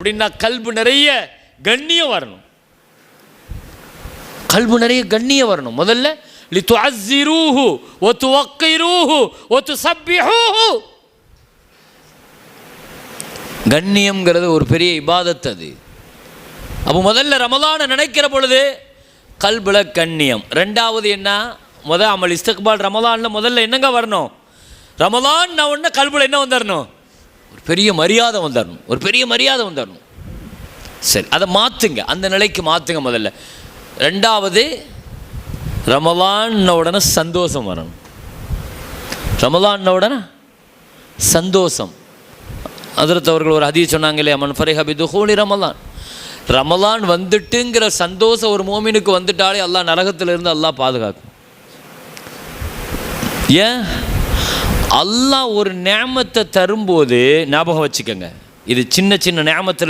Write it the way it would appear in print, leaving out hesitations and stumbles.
அப்படின்னா கல்பு நிறைய கண்ணியம் வரணும். கல்பு நிறைய கண்ணியம் வரணும். முதல்ல லிதுஅஸ்ஸிரூஹு வதுவக்கிரூஹு வதுஸப்பிஹூஹு. கண்ணியம்ங்கிறது ஒரு பெரிய இபாதத். அது அப்போ முதல்ல ரமலானை நினைக்கிற பொழுது கல்புல கண்ணியம். ரெண்டாவது என்ன? அமல் இஸ்திக்பால். ரமலானில் முதல்ல என்னங்க வரணும்? ரமலான் உடனே கல்புல என்ன வந்துடணும்? ஒரு பெரிய மரியாதை வந்துடணும். ஒரு பெரிய மரியாதை வந்துடணும். சரி, அதை மாற்றுங்க, அந்த நிலைக்கு மாற்றுங்க முதல்ல. ரெண்டாவது, ரமலான் உடனே சந்தோஷம் வரணும். ரமலான் உடனே சந்தோஷம். ஹஜ்ரத் அவர்கள் ஒரு ஹதீஸ் சொன்னாங்க இல்லையா, மன் ஃபரிஹ பிதுஹூலி ரமலான். ரமலான் வந்துட்டுங்கிற சந்தோஷம் ஒரு மோமினுக்கு வந்துட்டாலே அல்லாஹ் நரகத்திலிருந்து அல்லாஹ் பாதுகாக்கும். ஏன்? அல்லாஹ் ஒரு நியமத்தை தரும்போது ஞாபகம் வச்சுக்கோங்க, இது சின்ன சின்ன நியமத்தில்